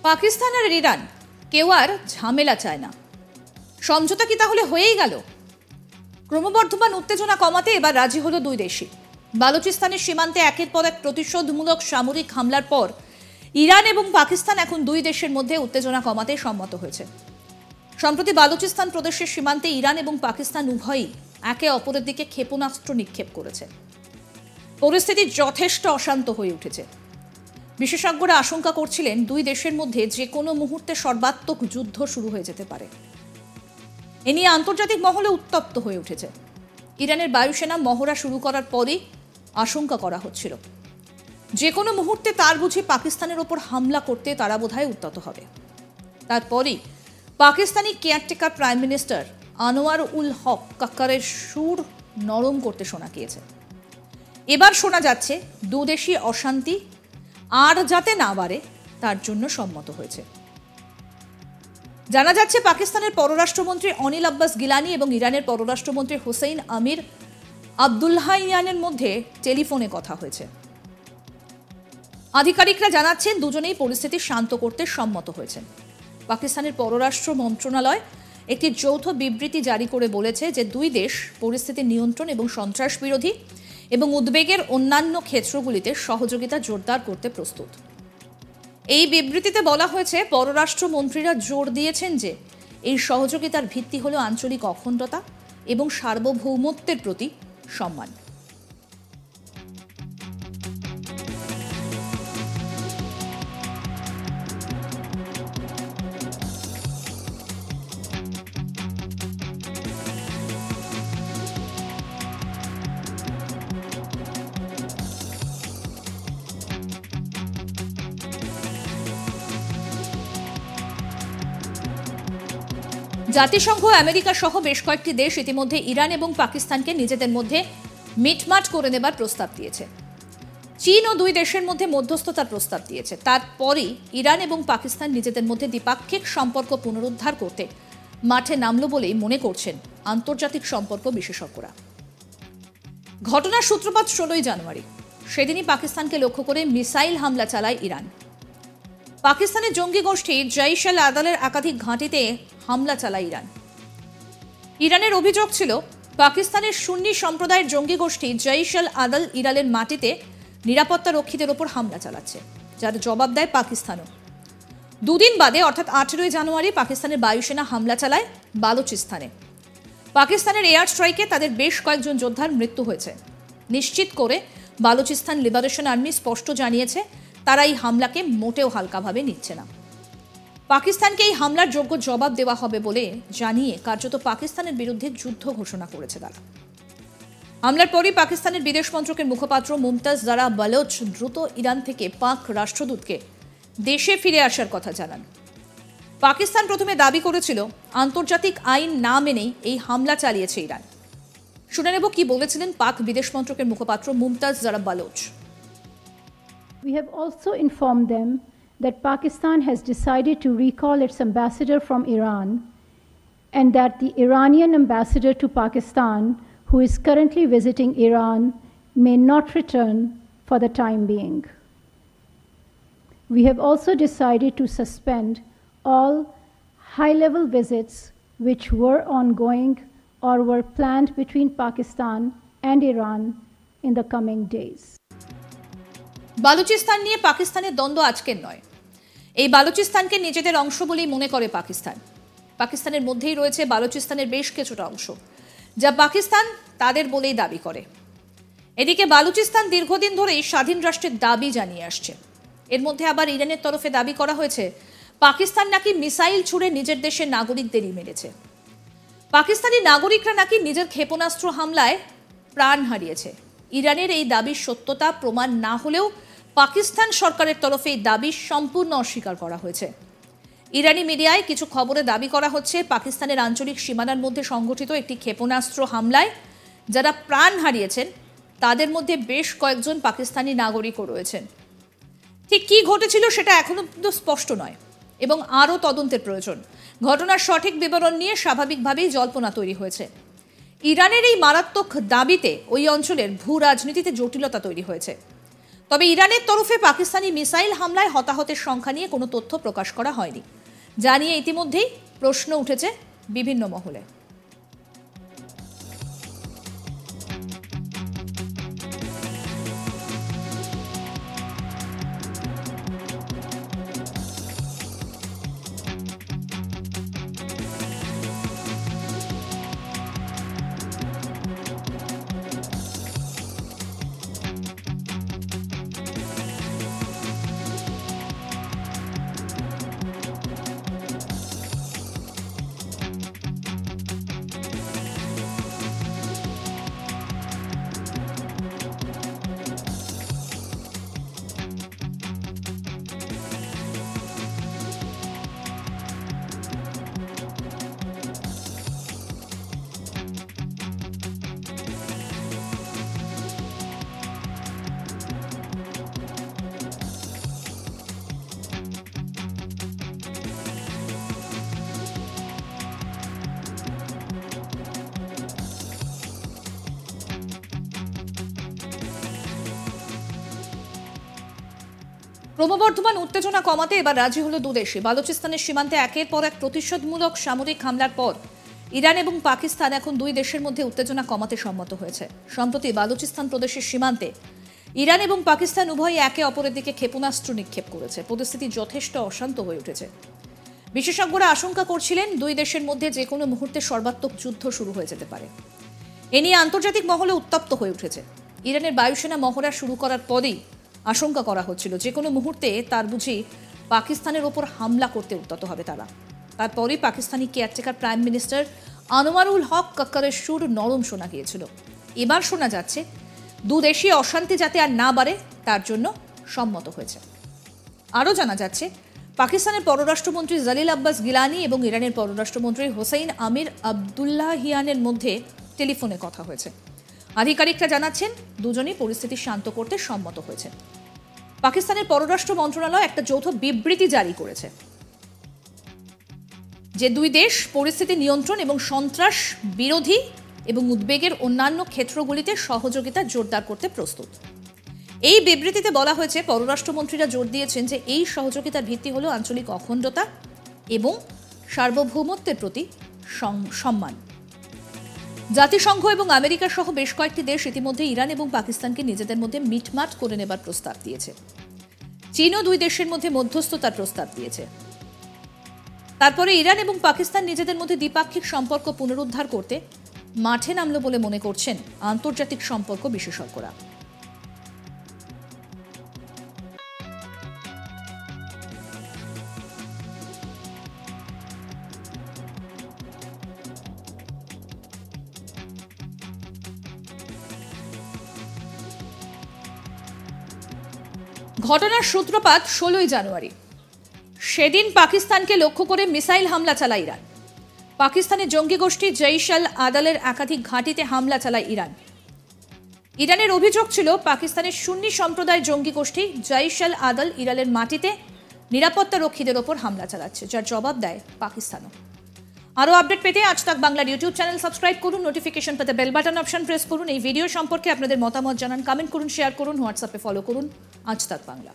পাকিস্তান আর Iran কেউ আর ঝামেলা চায় না। সমঝোতা কি তাহলে হয়েই গেল? ক্রমবর্ধমান উত্তেজনা কমাতে এবার রাজি হলো দুই দেশই। বালুচিস্তানের সীমান্তে একের পর এক প্রতিশোধমূলক সামরিক হামলার পর ইরান এবং পাকিস্তান এখন দুই দেশের মধ্যে উত্তেজনা কমাতে সম্মত হয়েছে। সম্প্রতি বালুচিস্তান প্রদেশের সীমান্তে ইরান এবং পাকিস্তান উভয়ই একে অপরের দিকে ক্ষেপণাস্ত্র নিক্ষেপ করেছে। পরিস্থিতি যথেষ্ট অশান্ত হয়ে উঠেছে। বিশেষজ্ঞরা আশঙ্কা করছিলেন দুই দেশের মধ্যে যে কোনো মুহূর্তে সর্বাত্মক যুদ্ধ শুরু হয়ে যেতে পারে। এ নিয়ে আন্তর্জাতিক মহলে উত্তপ্ত হয়ে উঠেছে। ইরানের বায়ুসেনা মহড়া শুরু করার পরই আশঙ্কা করা হচ্ছিল যে কোনো মুহূর্তে তার বুঝি পাকিস্তানের ওপর হামলা করতে তারা বোধহয় উদ্যত হবে। তারপরই Pakistani caretaker prime minister Anwar ul Haq কাক্কারের সুর নরম করতে শোনা গিয়েছে। এবার শোনা যাচ্ছে দুদেশই অশান্তি আর যাতে না বাড়ে তার জন্য সম্মত হয়েছে। জানা যাচ্ছে পাকিস্তানের পররাষ্ট্রমন্ত্রী অনিল আব্বাস গিলানি এবং ইরানের পররাষ্ট্রমন্ত্রী হোসেইন আমির আবদুল্লাহিয়ানের মধ্যে টেলিফোনে কথা হয়েছে। আধিকারিকরা জানাচ্ছেন দুজনেই পরিস্থিতি শান্ত করতে সম্মত হয়েছেন। পাকিস্তানের পররাষ্ট্র মন্ত্রণালয় একটি যৌথ বিবৃতি জারি করে বলেছে যে দুই দেশ পরিস্থিতি নিয়ন্ত্রণ এবং সন্ত্রাস বিরোধী এবং উদ্বেগের অন্যান্য ক্ষেত্রগুলিতে সহযোগিতা জোরদার করতে প্রস্তুত। এই বিবৃতিতে বলা হয়েছে পররাষ্ট্রমন্ত্রীরা জোর দিয়েছেন যে এই সহযোগিতার ভিত্তি হল আঞ্চলিক অখণ্ডতা এবং সার্বভৌমত্বের প্রতি সম্মান। জাতিসংঘ, আমেরিকা সহ বেশ কয়েকটি দেশ ইতিমধ্যে ইরান এবং পাকিস্তানকে নিজেদের মধ্যে মিটমাট করে নেবার প্রস্তাব দিয়েছে। চীনও দুই দেশের মধ্যে মধ্যস্থতার প্রস্তাব দিয়েছে। তারপরই ইরান এবং পাকিস্তান নিজেদের মধ্যে দ্বিপাক্ষিক সম্পর্ক পুনরুদ্ধার করতে মাঠে নামল বলেই মনে করছেন আন্তর্জাতিক সম্পর্ক বিশেষজ্ঞরা। ঘটনার সূত্রপাত 16 জানুয়ারি। সেদিনই পাকিস্তানকে লক্ষ্য করে মিসাইল হামলা চালায় ইরান। পাকিস্তানের জঙ্গি গোষ্ঠী জৈশ আল আদালের একাধিক ঘাঁটিতে হামলা চালায় ইরান। ইরানের অভিযোগ ছিল পাকিস্তানের সুন্নি সম্প্রদায়ের জঙ্গি গোষ্ঠী জৈশ আল আদাল ইরানের মাটিতে নিরাপত্তা রক্ষীদের ওপর হামলা চালাচ্ছে, যার জবাব দেয় পাকিস্তানও। দুদিন বাদে অর্থাৎ 18 জানুয়ারি পাকিস্তানের বায়ুসেনা হামলা চালায় বালুচিস্তানে। পাকিস্তানের এয়ার স্ট্রাইকে তাদের বেশ কয়েকজন যোদ্ধার মৃত্যু হয়েছে নিশ্চিত করে বালুচিস্তান লিবারেশন আর্মি স্পষ্ট জানিয়েছে তারা এই হামলাকে মোটেও হালকাভাবে নিচ্ছে না। পাকিস্তানকে এই হামলার যোগ্য জবাব দেওয়া হবে বলে জানিয়ে কার্যত পাকিস্তানের বিরুদ্ধে যুদ্ধ ঘোষণা করেছে তারা। হামলার পরই পাকিস্তানের বিদেশ মন্ত্রকের মুখপাত্র মুমতাজ জারা বালোচ দ্রুত ইরান থেকে পাক রাষ্ট্রদূতকে দেশে ফিরে আসার কথা জানান। পাকিস্তান প্রথমে দাবি করেছিল আন্তর্জাতিক আইন না মেনেই এই হামলা চালিয়েছে ইরান। শুনে নেব কি বলেছিলেন পাক বিদেশ মন্ত্রকের মুখপাত্র মুমতাজ জারা Baloch. We have also informed them that Pakistan has decided to recall its ambassador from Iran and that the Iranian ambassador to Pakistan, who is currently visiting Iran, may not return for the time being. We have also decided to suspend all high-level visits which were ongoing or were planned between Pakistan and Iran in the coming days. Balochistan নিয়ে পাকিস্তানের দ্বন্দ্ব আজকের নয়। এই বালুচিস্তানকে নিজেদের অংশ বলেই মনে করে পাকিস্তান। পাকিস্তানের মধ্যেই রয়েছে বালুচিস্তানের বেশ কিছুটা অংশ যা পাকিস্তান তাদের বলেই দাবি করে। এদিকে বালুচিস্তান দীর্ঘদিন ধরেই স্বাধীন রাষ্ট্রের দাবি জানিয়ে আসছে। এর মধ্যে আবার ইরানের তরফে দাবি করা হয়েছে পাকিস্তান নাকি মিসাইল ছুড়ে নিজের দেশের নাগরিকদেরই মেরেছে। পাকিস্তানি নাগরিকরা নাকি নিজের ক্ষেপণাস্ত্র হামলায় প্রাণ হারিয়েছে। ইরানের এই দাবির সত্যতা প্রমাণ না হলেও পাকিস্তান সরকারের তরফে এই দাবি সম্পূর্ণ অস্বীকার করা হয়েছে। ইরানি মিডিয়ায় কিছু খবরে দাবি করা হচ্ছে পাকিস্তানের আঞ্চলিক সীমানার মধ্যে সংগঠিত একটি ক্ষেপণাস্ত্র হামলায় যারা প্রাণ হারিয়েছেন তাদের মধ্যে বেশ কয়েকজন পাকিস্তানি নাগরিকও রয়েছেন। ঠিক কী ঘটেছিল সেটা এখনো পর্যন্ত স্পষ্ট নয় এবং আরও তদন্তের প্রয়োজন। ঘটনার সঠিক বিবরণ নিয়ে স্বাভাবিকভাবেই জল্পনা তৈরি হয়েছে। ইরানের এই মারাত্মক দাবিতে ওই অঞ্চলের ভূ রাজনীতিতে জটিলতা তৈরি হয়েছে। তবে ইরানের তরফে পাকিস্তানি মিসাইল হামলায় হতাহতের সংখ্যা নিয়ে কোনো তথ্য প্রকাশ করা হয়নি, যা নিয়ে ইতিমধ্যেই প্রশ্ন উঠেছে বিভিন্ন মহলে। ক্রমবর্ধমান উত্তেজনা কমাতে এবার রাজি হলো দুদেশে। বালুচিস্তানের সীমান্তে একের পর এক প্রতিশোধমূলক সামরিক হামলার পর ইরান এবং পাকিস্তান এখন দুই দেশের মধ্যে উত্তেজনা কমাতে সম্মত হয়েছে। সম্প্রতি বালুচিস্তান প্রদেশের সীমান্তে ইরান এবং পাকিস্তান উভয়ই একে অপরের দিকে ক্ষেপণাস্ত্র নিক্ষেপ করেছে। পরিস্থিতি যথেষ্ট অশান্ত হয়ে উঠেছে। বিশেষজ্ঞরা আশঙ্কা করছিলেন দুই দেশের মধ্যে যে কোনো মুহূর্তে সর্বাত্মক যুদ্ধ শুরু হয়ে যেতে পারে। এ নিয়ে আন্তর্জাতিক মহলে উত্তপ্ত হয়ে উঠেছে। ইরানের বায়ুসেনা মহড়া শুরু করার পরেই আশঙ্কা করা হচ্ছিল যে কোনো মুহূর্তে তার বুঝি পাকিস্তানের ওপর হামলা করতে উদ্যত হবে তারা। তারপরই Pakistani caretaker prime minister Anwarul Haq কাক্কারের সুর নরম শোনা গিয়েছিল। এবার শোনা যাচ্ছে দুদেশে অশান্তি যাতে আর না বাড়ে তার জন্য সম্মত হয়েছে। আরও জানা যাচ্ছে পাকিস্তানের পররাষ্ট্রমন্ত্রী জলিল আব্বাস গিলানি এবং ইরানের পররাষ্ট্রমন্ত্রী হোসাইন আমির আবদুল্লাহিয়ানের মধ্যে টেলিফোনে কথা হয়েছে। আধিকারিকরা জানাচ্ছেন দুজনই পরিস্থিতি শান্ত করতে সম্মত হয়েছেন। পাকিস্তানের পররাষ্ট্র মন্ত্রণালয় একটা যৌথ বিবৃতি জারি করেছে যে দুই দেশ পরিস্থিতি নিয়ন্ত্রণ এবং সন্ত্রাস বিরোধী এবং উদ্বেগের অন্যান্য ক্ষেত্রগুলিতে সহযোগিতা জোরদার করতে প্রস্তুত। এই বিবৃতিতে বলা হয়েছে পররাষ্ট্রমন্ত্রীরা জোর দিয়েছেন যে এই সহযোগিতার ভিত্তি হল আঞ্চলিক অখণ্ডতা এবং সার্বভৌমত্বের প্রতি সম্মান। জাতিসংঘ এবং আমেরিকা সহ বেশ কয়েকটি দেশ ইতিমধ্যে ইরান এবং পাকিস্তানকে নিজেদের মধ্যে মিটমাট করে নেবার প্রস্তাব দিয়েছে। চীনও দুই দেশের মধ্যে মধ্যস্থতার প্রস্তাব দিয়েছে। তারপরে ইরান এবং পাকিস্তান নিজেদের মধ্যে দ্বিপাক্ষিক সম্পর্ক পুনরুদ্ধার করতে মাঠে নামল বলে মনে করছেন আন্তর্জাতিক সম্পর্ক বিশেষজ্ঞরা। ঘটনার সূত্রপাত 16ই জানুয়ারি। সেদিন পাকিস্তানকে লক্ষ্য করে মিসাইল হামলা চালায় ইরান। পাকিস্তানের জঙ্গি গোষ্ঠী জৈশ আল আদালের একাধিক ঘাঁটিতে হামলা চালায় ইরান। ইরানের অভিযোগ ছিল পাকিস্তানের সুন্নি সম্প্রদায়ের জঙ্গি গোষ্ঠী জৈশ আল আদাল ইরানের মাটিতে নিরাপত্তা রক্ষীদের ওপর হামলা চালাচ্ছে, যার জবাব দেয় পাকিস্তানও। আরও আপডেট পেতে আজ তাক বাংলার ইউটিউব চ্যানেল সাবস্ক্রাইব করুন, নোটিফিকেশন পেতে বেল বাটন অপশন প্রেস করুন। এই ভিডিও সম্পর্কে আপনাদের মতামত জানান, কমেন্ট করুন, শেয়ার করুন, হোয়াটসঅ্যাপে ফলো করুন আজ তাক বাংলা।